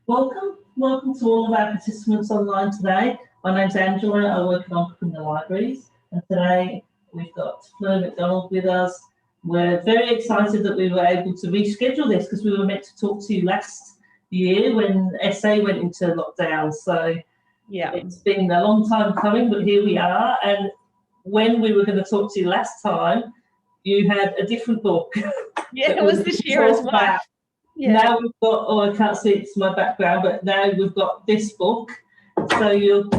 Welcome to all of our participants online today. My name's Angela, I work at Onkaparinga Libraries, and today we've got Fleur+McDonald with us. We're very excited that we were able to reschedule this because we were meant to talk to you last year when SA went into lockdown. So yeah, it's been a long time coming, but here we are. And when we were going to talk to you last time, you had a different book. Yeah, it was the Shearer's wife. Yeah. Now we've got, I can't see it's my background, but now we've got this book. So you've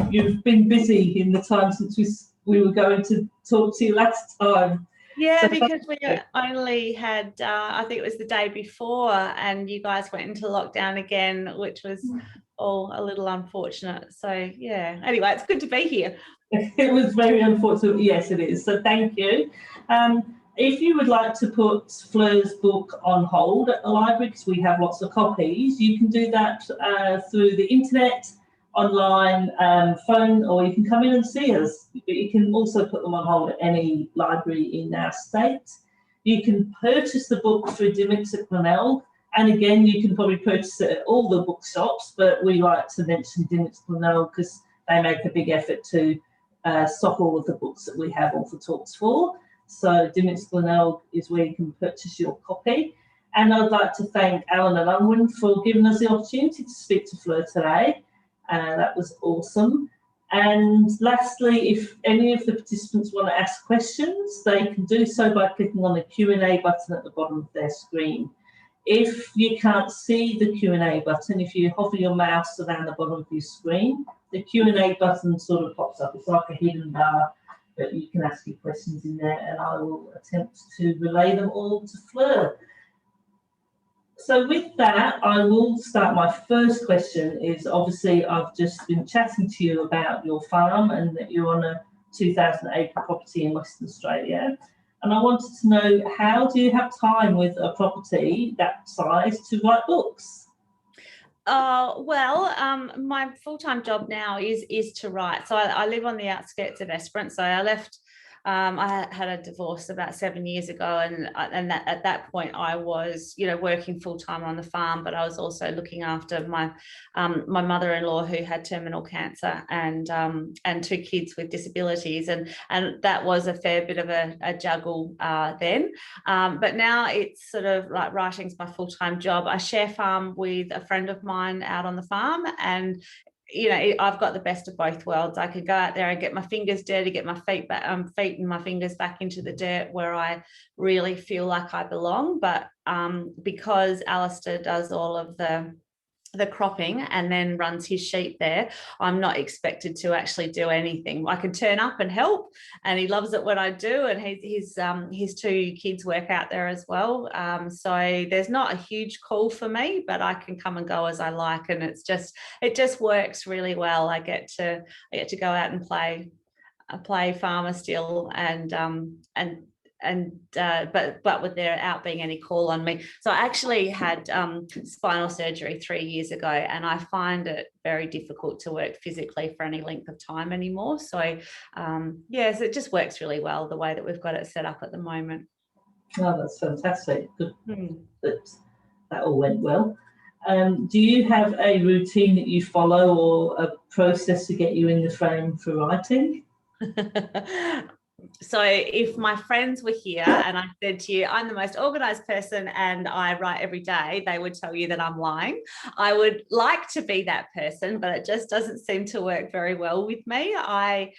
been busy in the time since we were going to talk to you last time. Yeah, so because we only had, I think it was the day before, and you guys went into lockdown again, which was all a little unfortunate. So yeah, anyway, it's good to be here. It was very unfortunate. Yes, it is. So thank you. If you would like to put Fleur's book on hold at the library, because we have lots of copies, you can do that through the internet, online, phone, or you can come in and see us. But you can also put them on hold at any library in our state. You can purchase the book through Dimmock's at Glenelg, and again, you can probably purchase it at all the bookshops, but we like to mention Dimmock's Glenelg because they make a big effort to stock all of the books that we have on for Talks for. So Dimmock's Glenelg is where you can purchase your copy. And I'd like to thank Alan and Unwin for giving us the opportunity to speak to Fleur today. That was awesome. And lastly, if any of the participants want to ask questions, they can do so by clicking on the Q&A button at the bottom of their screen. If you can't see the Q&A button, if you hover your mouse around the bottom of your screen, the Q&A button sort of pops up. It's like a hidden bar, but you can ask your questions in there, and I will attempt to relay them all to Fleur. So with that, I will start. My first question is, obviously, I've just been chatting to you about your farm and that you're on a 2,000-acre property in Western Australia. And I wanted to know, how do you have time with a property that size to write books? My full-time job now is to write. So I live on the outskirts of Esperance. So I left. I had a divorce about 7 years ago, and at that point I was, working full time on the farm, but I was also looking after my mother-in-law who had terminal cancer and 2 kids with disabilities, and that was a fair bit of a juggle then. But now it's sort of like writing's my full-time job. I share farm with a friend of mine out on the farm, and I've got the best of both worlds. I could go out there and get my fingers dirty, get my feet and my fingers back into the dirt where I really feel like I belong. But because Alistair does all of the cropping and then runs his sheep there, I'm not expected to actually do anything. I can turn up and help, and he loves it when I do, and his 2 kids work out there as well. So there's not a huge call for me, but I can come and go as I like, and it just works really well. I get to go out and play farmer still, but with there out being any call on me. So I actually had spinal surgery 3 years ago, and I find it very difficult to work physically for any length of time anymore. So so it just works really well the way that we've got it set up at the moment. Oh, that's fantastic. Good. That all went well. Do you have a routine that you follow or a process to get you in the frame for writing? So if my friends were here and I said to you, I'm the most organised person and I write every day, they would tell you that I'm lying. I would like to be that person, but it just doesn't seem to work very well with me. I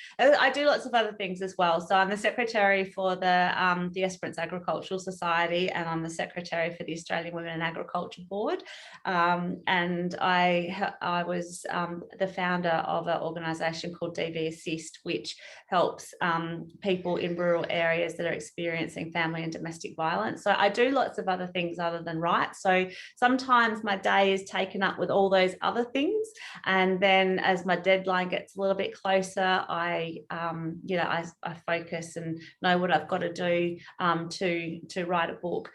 do lots of other things as well. So I'm the secretary for the Esperance Agricultural Society, and I'm the secretary for the Australian Women in Agriculture Board. And I was the founder of an organisation called DV Assist, which helps people in rural areas that are experiencing family and domestic violence. So I do lots of other things other than write. So sometimes my day is taken up with all those other things, and then as my deadline gets a little bit closer, I focus and know what I've got to do to write a book.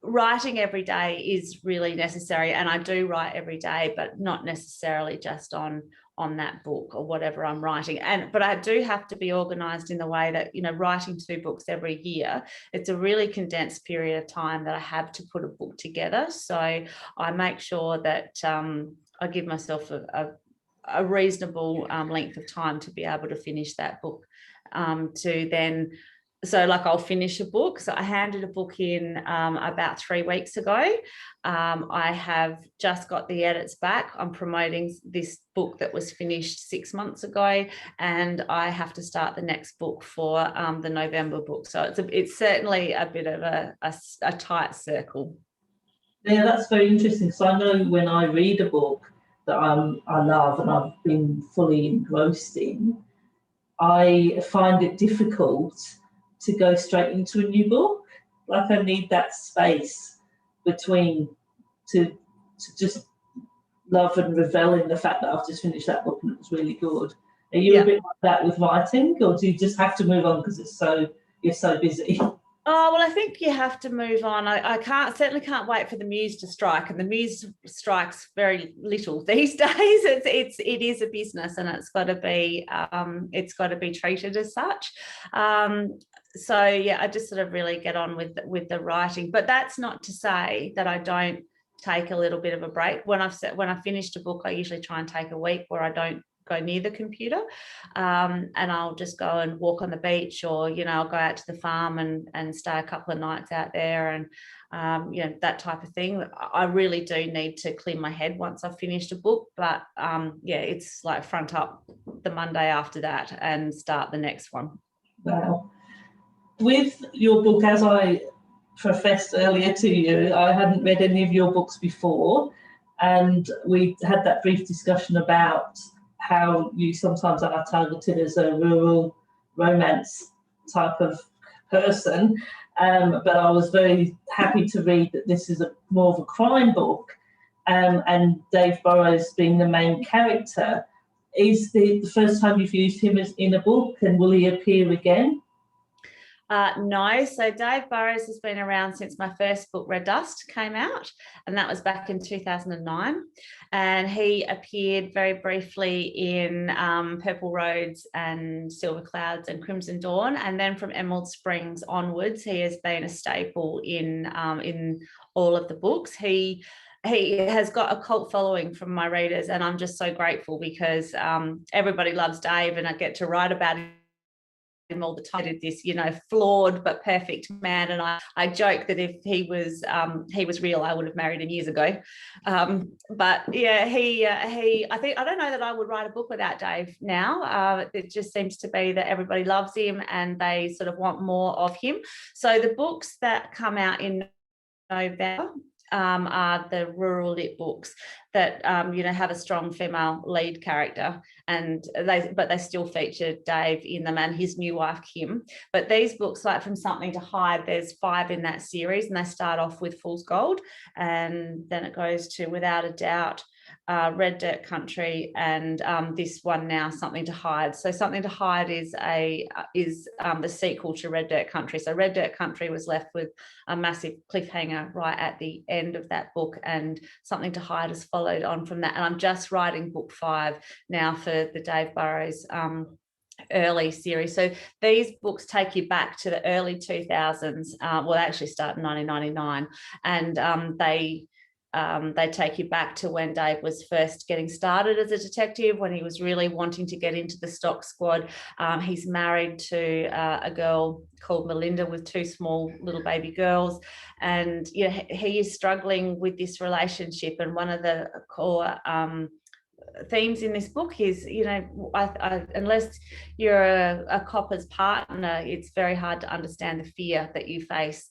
writing every day is really necessary, and I do write every day, but not necessarily just on that book or whatever I'm writing. But I do have to be organized in the way that, you know, writing 2 books every year, it's a really condensed period of time that I have to put a book together. So I make sure that I give myself a reasonable length of time to be able to finish that book, to then. So like I'll finish a book. So I handed a book in about 3 weeks ago. I have just got the edits back. I'm promoting this book that was finished 6 months ago, and I have to start the next book for the November book. So it's certainly a bit of a tight circle. Yeah, that's very interesting. So I know when I read a book that I love and I've been fully engrossed in, I find it difficult to go straight into a new book. Like I need that space between to just love and revel in the fact that I've just finished that book and it was really good. Are you a bit like that with writing, or do you just have to move on because you're so busy? Oh, well, I think you have to move on. I certainly can't wait for the muse to strike, and the muse strikes very little these days. It is a business, and it's got to be treated as such. So yeah, I just sort of really get on with the writing. But that's not to say that I don't take a little bit of a break. When I've finished a book, I usually try and take a week where I don't go near the computer, and I'll just go and walk on the beach, or, you know, I'll go out to the farm and stay a couple of nights out there, and you know, that type of thing. I really do need to clear my head once I've finished a book, but yeah, it's like front up the Monday after that and start the next one. Wow. With your book, as I professed earlier to you, I hadn't read any of your books before, and we had that brief discussion about how you sometimes are targeted as a rural romance type of person, but I was very happy to read that this is more of a crime book, and Dave Burrows being the main character. Is the first time you've used him as in a book, and will he appear again? No, so Dave Burrows has been around since my first book, Red Dust, came out, and that was back in 2009. And he appeared very briefly in Purple Roads and Silver Clouds and Crimson Dawn, and then from Emerald Springs onwards, he has been a staple in all of the books. He has got a cult following from my readers, and I'm just so grateful because everybody loves Dave, and I get to write about him all the time. This, you know, flawed but perfect man, and I joke that if he was real, I would have married him years ago. But yeah, I don't know that I would write a book without Dave now. It just seems to be that everybody loves him and they sort of want more of him. So the books that come out in November are the rural lit books that you know, have a strong female lead character, and they still feature Dave in them and his new wife Kim. But these books, like From Something to Hide, there's 5 in that series, and they start off with Fool's Gold, and then it goes to Without a Doubt, Red Dirt Country, and this one now, Something to Hide. So Something to Hide is the sequel to Red Dirt Country. So Red Dirt Country was left with a massive cliffhanger right at the end of that book, and Something to Hide has followed on from that. And I'm just writing book 5 now for the Dave Burrows early series. So these books take you back to the early 2000s. Well, they actually start in 1999, and they take you back to when Dave was first getting started as a detective, when he was really wanting to get into the stock squad. He's married to a girl called Melinda with 2 small little baby girls, and yeah, he is struggling with this relationship. And one of the core themes in this book is, you know, unless you're a copper's partner, it's very hard to understand the fear that you face.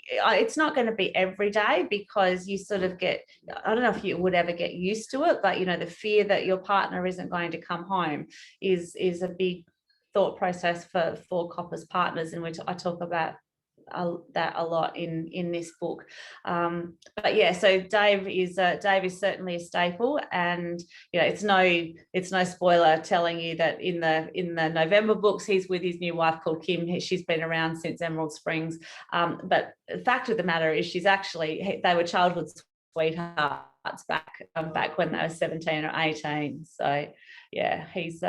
It's not going to be every day, because you sort of get, I don't know if you would ever get used to it, but you know, the fear that your partner isn't going to come home is a big thought process for coppers partners, in which I talk about that a lot in this book. But yeah, so Dave is certainly a staple, and it's no spoiler telling you that in the November books he's with his new wife called Kim. She's been around since Emerald Springs, but the fact of the matter is they were childhood sweethearts back when they were 17 or 18. So yeah, he's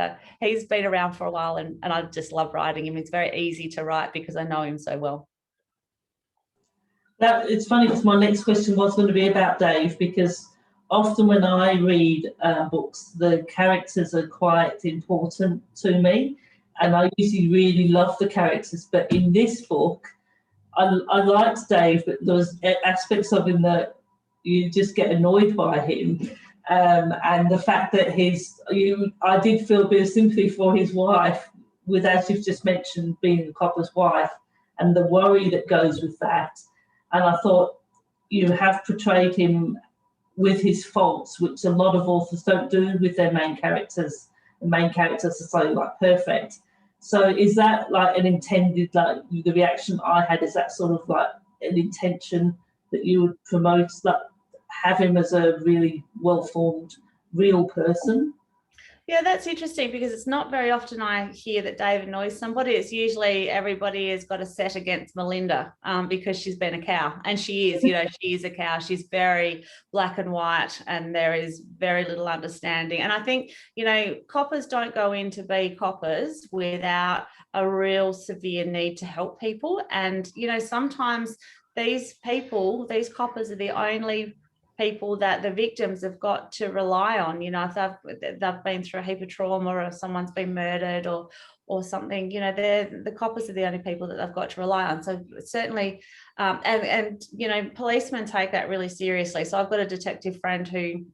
been around for a while, and I just love writing him. It's very easy to write because I know him so well. It's funny because my next question was going to be about Dave, because often when I read books, the characters are quite important to me, and I usually really love the characters. But in this book, I liked Dave, but there was aspects of him that you just get annoyed by him. And the fact that I did feel a bit of sympathy for his wife, with, as you've just mentioned, being the copper's wife and the worry that goes with that. And I thought you have portrayed him with his faults, which a lot of authors don't do with their main characters. The main characters are so perfect. So is that an intended, the reaction I had, is that sort of an intention that you would promote, have him as a really well-formed, real person? Yeah, that's interesting, because it's not very often I hear that Dave annoys somebody. It's usually everybody has got a set against Melinda because she's been a cow, and she is, she is a cow. She's very black and white, and there is very little understanding. And I think, coppers don't go in to be coppers without a real severe need to help people. And, sometimes these coppers are the only people that the victims have got to rely on. If they've been through a heap of trauma, or someone's been murdered or something, the coppers are the only people that they've got to rely on. So certainly, and policemen take that really seriously. So I've got a detective friend who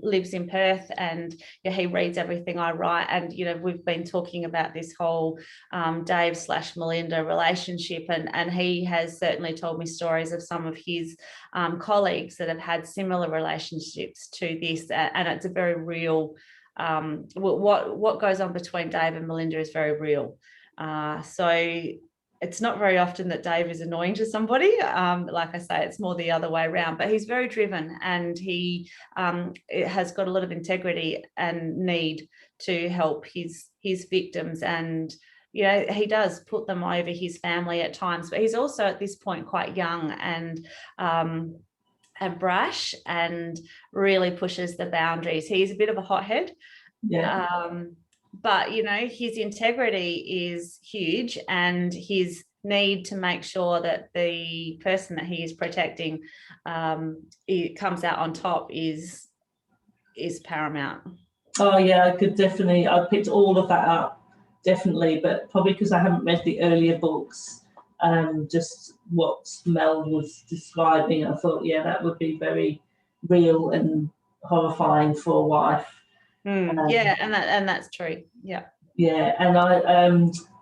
lives in Perth, and he reads everything I write, and we've been talking about this whole Dave/Melinda relationship, and he has certainly told me stories of some of his colleagues that have had similar relationships to this, and it's a very real, what goes on between Dave and Melinda is very real. So it's not very often that Dave is annoying to somebody. Like I say, it's more the other way around, but he's very driven, and he has got a lot of integrity and need to help his victims. And, he does put them over his family at times, but he's also at this point quite young and brash, and really pushes the boundaries. He's a bit of a hothead. Yeah. But, his integrity is huge, and his need to make sure that the person that he is protecting it comes out on top is paramount. Oh, yeah, I picked all of that up, definitely, but probably because I haven't read the earlier books, just what Mel was describing, I thought, yeah, that would be very real and horrifying for a wife. Yeah, and that's true. Yeah. Yeah, and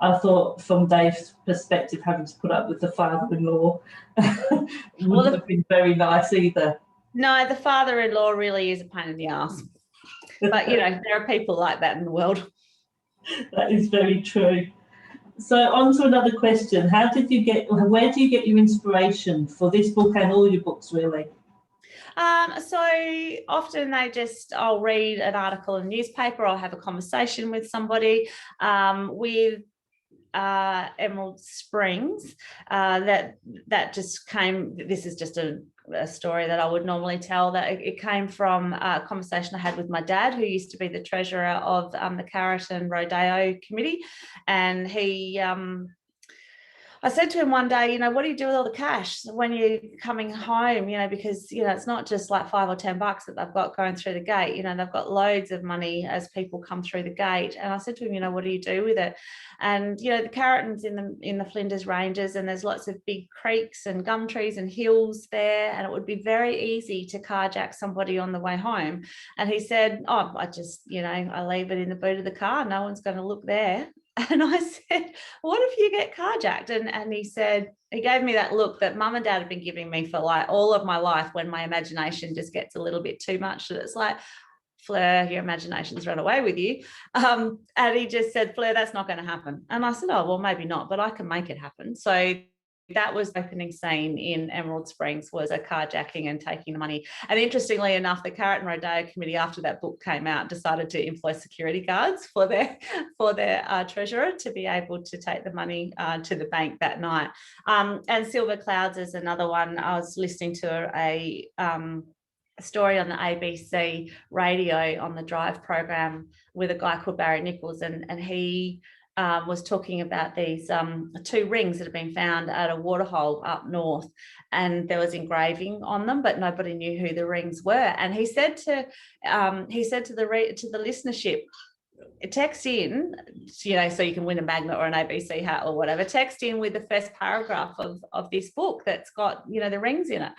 I thought from Dave's perspective, having to put up with the father-in-law wouldn't have been very nice either. No, the father-in-law really is a pain in the ass. But there are people like that in the world. That is very true. So on to another question. Where do you get your inspiration for this book and all your books, really? So often I'll read an article in a newspaper, I'll have a conversation with somebody. With Emerald Springs, that just came, this is just a story that I would normally tell, that it came from a conversation I had with my dad, who used to be the treasurer of the Carrollton Rodeo Committee, and I said to him one day, what do you do with all the cash when you're coming home? Because, it's not just like $5 or $10 that they've got going through the gate. They've got loads of money as people come through the gate. And I said to him, what do you do with it? And, the Carrollton's in the Flinders Ranges, and there's lots of big creeks and gum trees and hills there. And it would be very easy to carjack somebody on the way home. And he said, I just, I leave it in the boot of the car. No one's going to look there. And I said, what if you get carjacked? And he said, he gave me that look that mum and dad have been giving me for all of my life, when my imagination just gets a little bit too much. And it's like, Fleur, your imagination's run away with you. And he just said, Fleur, that's not going to happen. And I said, oh, well, maybe not, but I can make it happen. So that was the opening scene in Emerald Springs, was a carjacking and taking the money. And interestingly enough, the Carrot and Rodeo Committee, after that book came out, decided to employ security guards for their treasurer to be able to take the money to the bank that night. And Silver Clouds is another one. I was listening to a story on the ABC radio on the Drive program with a guy called Barry Nichols, and he was talking about these 2 rings that have been found at a waterhole up north, and there was engraving on them, but nobody knew who the rings were. And he said to the listenership, text in, so you can win a magnet or an ABC hat or whatever, text in with the first paragraph of this book that's got, the rings in it.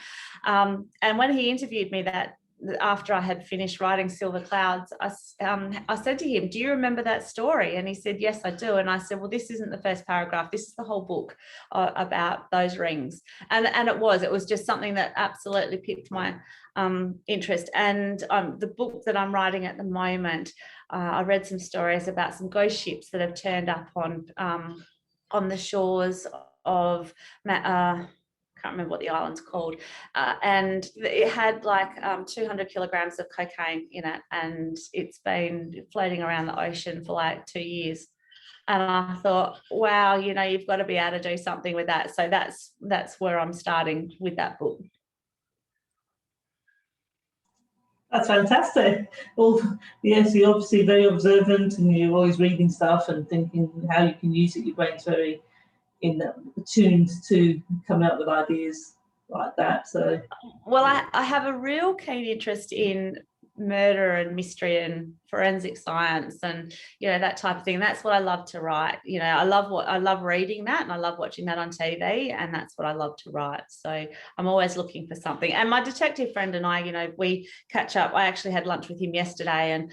And when he interviewed me that after I had finished writing Silver Clouds, I said to him, do you remember that story? And he said, yes, I do. And I said, well, this isn't the first paragraph. This is the whole book about those rings. And it was just something that absolutely piqued my interest. And the book that I'm writing at the moment, I read some stories about some ghost ships that have turned up on the shores of can't remember what the island's called, and it had like 200 kilograms of cocaine in it, and it's been floating around the ocean for like 2 years. And I thought, wow, you've got to be able to do something with that. So that's where I'm starting with that book. That's fantastic. Well, yes, you're obviously very observant, and you're always reading stuff and thinking how you can use it. Your brain's very attuned to coming up with ideas like that. So, well, I have a real keen interest in murder and mystery and forensic science and that type of thing. That's what I love to write. I love reading that, and I love watching that on TV, and that's what I love to write. So I'm always looking for something. And my detective friend and I, we catch up. I actually had lunch with him yesterday, and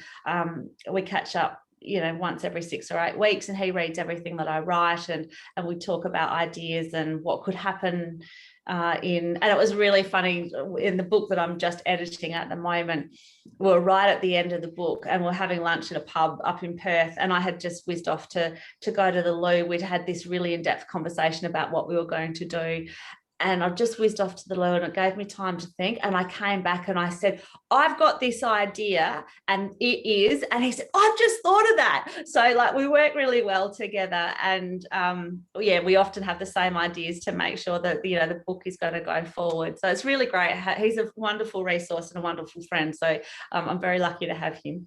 we catch up once every 6 or 8 weeks, and he reads everything that I write, and we talk about ideas and what could happen and it was really funny in the book that I'm just editing at the moment. We're right at the end of the book, and we're having lunch at a pub up in Perth, and I had just whizzed off to go to the loo. We'd had this really in-depth conversation about what we were going to do, and I just whizzed off to the loo, and it gave me time to think. And I came back and I said, I've got this idea, and it is. And he said, I've just thought of that. So we work really well together, and we often have the same ideas to make sure that the book is going to go forward. So it's really great. He's a wonderful resource and a wonderful friend. So I'm very lucky to have him.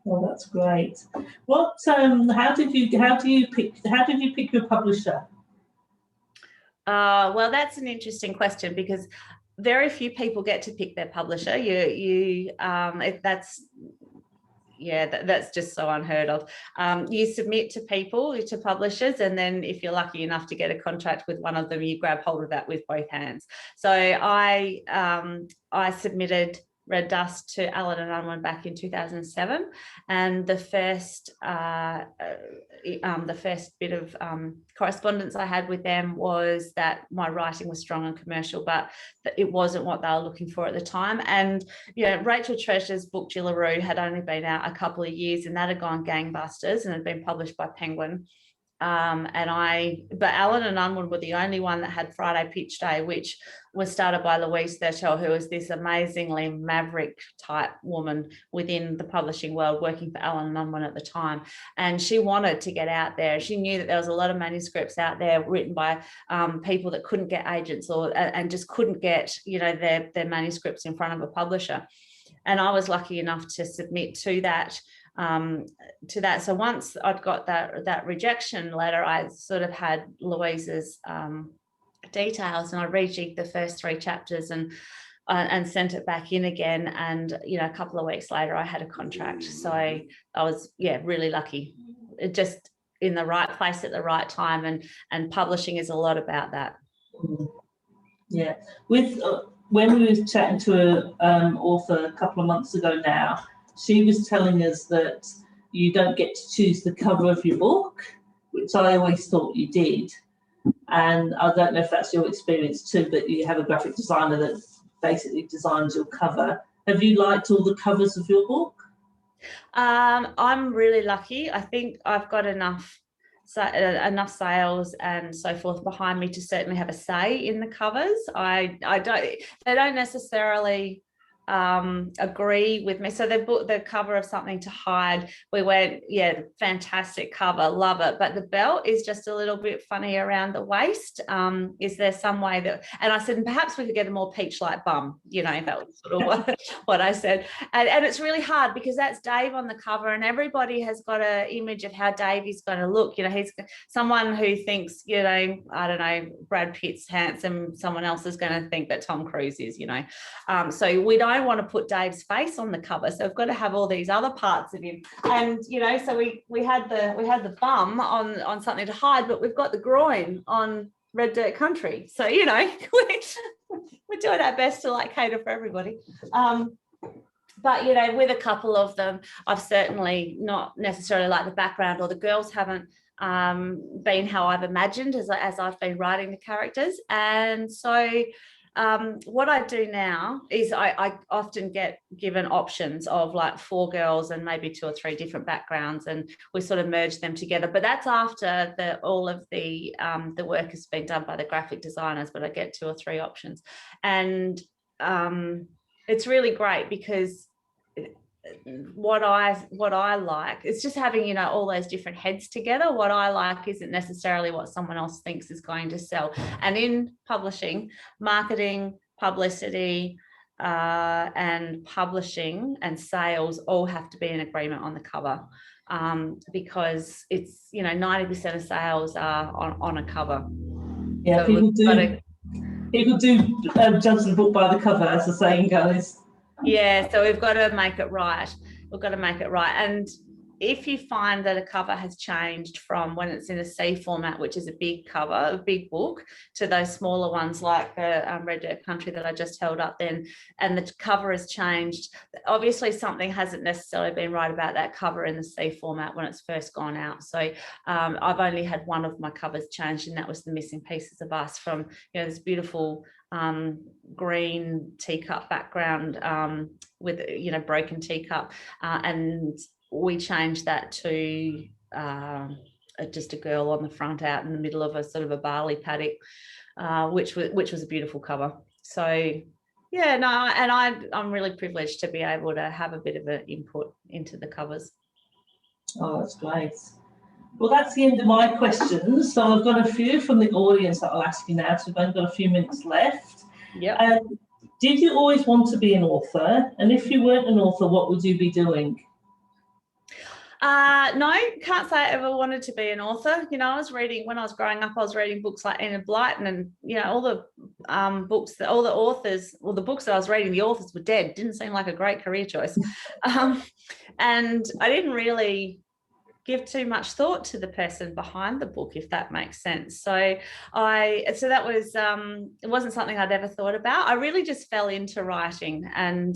Well, that's great. What? How did you pick your publisher? Well, that's an interesting question, because very few people get to pick their publisher. That's just so unheard of. You submit to people, to publishers, and then if you're lucky enough to get a contract with one of them, you grab hold of that with both hands. So I submitted Red Dust to Allen and Unwin back in 2007, and the first bit of correspondence I had with them was that my writing was strong and commercial, but it wasn't what they were looking for at the time. And Rachel Treasure's book Jillaroo had only been out a couple of years, and that had gone gangbusters and had been published by Penguin. But Allen and Unwin were the only one that had Friday Pitch Day, which was started by Louise Thurshell, who was this amazingly maverick type woman within the publishing world, working for Allen and Unwin at the time. And she wanted to get out there. She knew that there was a lot of manuscripts out there written by people that couldn't get agents and just couldn't get their manuscripts in front of a publisher. And I was lucky enough to submit to that. So once I'd got that rejection letter, I sort of had Louise's details, and I rejigged the first 3 chapters and sent it back in again. And a couple of weeks later, I had a contract. So I was really lucky. It just in the right place at the right time, and publishing is a lot about that. Yeah, with when we were chatting to an author a couple of months ago now, she was telling us that you don't get to choose the cover of your book, which I always thought you did. And I don't know if that's your experience too, but you have a graphic designer that basically designs your cover. Have you liked all the covers of your book? I'm really lucky. I think I've got enough enough sales and so forth behind me to certainly have a say in the covers. They don't necessarily agree with me. So they booked the cover of Something to Hide. We went, yeah, fantastic cover, love it. But the belt is just a little bit funny around the waist. Is there some way that, and I said, perhaps we could get a more peach-like bum, that was sort of what I said. And it's really hard because that's Dave on the cover and everybody has got an image of how Dave is going to look. He's someone who thinks, I don't know, Brad Pitt's handsome, someone else is going to think that Tom Cruise is, so we don't want to put Dave's face on the cover, so we've got to have all these other parts of him. And so we had the bum on Something to Hide, but we've got the groin on Red Dirt Country. So we're doing our best to cater for everybody. But with a couple of them, I've certainly not necessarily liked the background, or the girls haven't been how I've imagined as I've been writing the characters. And so what I do now is I often get given options of 4 girls and maybe 2 or 3 different backgrounds, and we sort of merge them together. But that's after all of the work has been done by the graphic designers, but I get 2 or 3 options. And it's really great because what I like, it's just having all those different heads together. What I like isn't necessarily what someone else thinks is going to sell. And in publishing, marketing, publicity, and publishing and sales all have to be in agreement on the cover, because it's 90% of sales are on a cover. Yeah, so people do judge the book by the cover, as the saying goes. Yeah, so we've got to make it right. And if you find that a cover has changed from when it's in a C format, which is a big cover, a big book, to those smaller ones like the Red Dirt Country that I just held up then, and the cover has changed, obviously something hasn't necessarily been right about that cover in the C format when it's first gone out. So I've only had one of my covers changed, and that was the Missing Pieces of Us, from this beautiful green teacup background with broken teacup, and we changed that to just a girl on the front out in the middle of a sort of a barley paddock, which was a beautiful cover. So yeah, no, and I'm really privileged to be able to have a bit of an input into the covers. Oh, that's great. Well, that's the end of my questions. So I've got a few from the audience that I'll ask you now. So we've only got a few minutes left. Yeah. Did you always want to be an author? And if you weren't an author, what would you be doing? No, can't say I ever wanted to be an author. I was reading, when I was growing up, I was reading books like Enid Blyton, and all the books that all the authors, or the books that I was reading, the authors were dead. Didn't seem like a great career choice. And I didn't really give too much thought to the person behind the book, if that makes sense. So that was it wasn't something I'd ever thought about. I really just fell into writing, and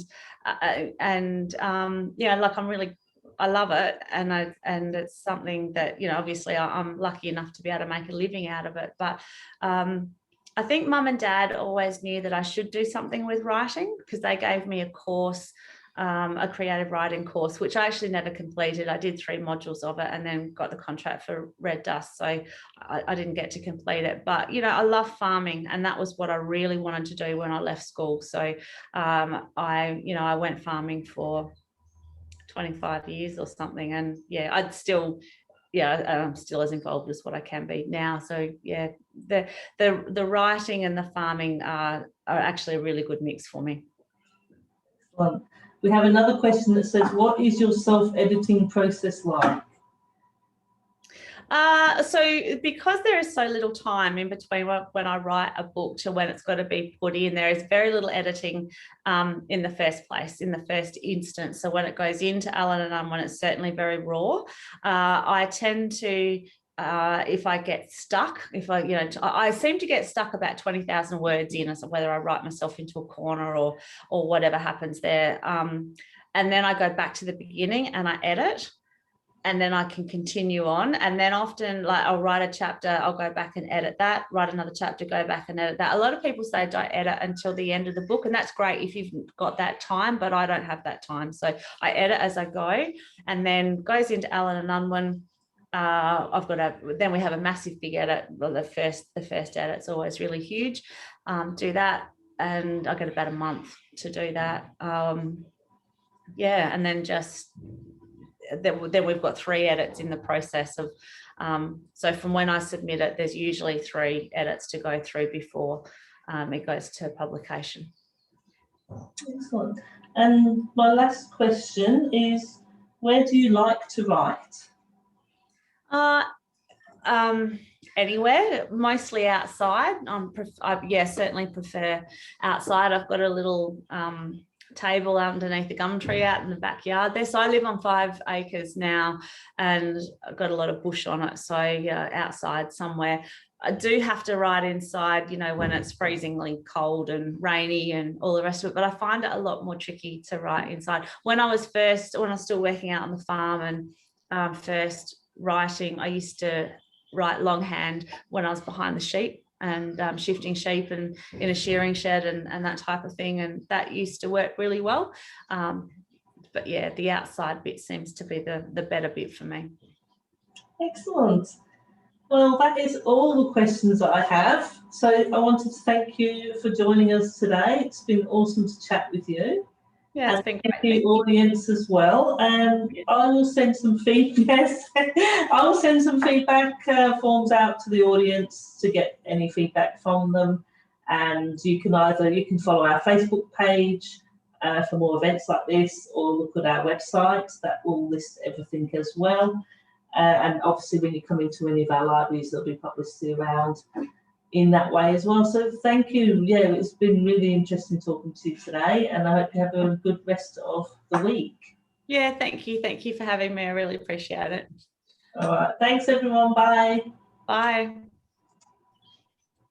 I love it, and it's something that obviously I'm lucky enough to be able to make a living out of it. But I think Mum and Dad always knew that I should do something with writing, because they gave me a course, a creative writing course, which I actually never completed. I did 3 modules of it and then got the contract for Red Dust, so I didn't get to complete it. But I love farming, and that was what I really wanted to do when I left school. So I went farming for 25 years or something, and yeah, I'm still as involved as what I can be now. So yeah, the writing and the farming are actually a really good mix for me. Well, we have another question that says, what is your self-editing process like? So because there is so little time in between when I write a book to when it's got to be put in, there is very little editing in the first place, in the first instance. So when it goes into Allen and Unwin, it's certainly very raw. I tend to, if I get stuck, I seem to get stuck about 20,000 words in, so whether I write myself into a corner or whatever happens there. And then I go back to the beginning and I edit. And then I can continue on. And then often, like, I'll write a chapter, I'll go back and edit that, write another chapter, go back and edit that. A lot of people say don't edit until the end of the book, and that's great if you've got that time, but I don't have that time. So I edit as I go, and then goes into Allen and Unwin. then we have a massive big edit. Well, the first edit's always really huge. Do that, and I get about a month to do that. Yeah, and then then we've got 3 edits in the process of. So from when I submit it, there's usually 3 edits to go through before it goes to publication. Excellent. And my last question is, where do you like to write? Anywhere, mostly outside. I certainly prefer outside. I've got a little table underneath the gum tree out in the backyard there. So I live on 5 acres now, and I've got a lot of bush on it. So outside somewhere. I do have to write inside, when it's freezingly cold and rainy and all the rest of it, but I find it a lot more tricky to write inside. When I was still working out on the farm and first writing, I used to write longhand when I was behind the sheep and shifting sheep and in a shearing shed and that type of thing, and that used to work really well. But yeah, the outside bit seems to be the better bit for me. Excellent. Well, that is all the questions that I have. So I wanted to thank you for joining us today. It's been awesome to chat with you. Yeah, it's been great. Thank you, audience, as well. And I will send some feedback. I will send some feedback forms out to the audience to get any feedback from them. And you can follow our Facebook page for more events like this, or look at our website that will list everything as well. And obviously, when you come into any of our libraries, there'll be publicity around in that way as well. So thank you. Yeah, it's been really interesting talking to you today, and I hope you have a good rest of the week. Yeah, thank you. Thank you for having me. I really appreciate it. All right. Thanks, everyone. Bye. Bye.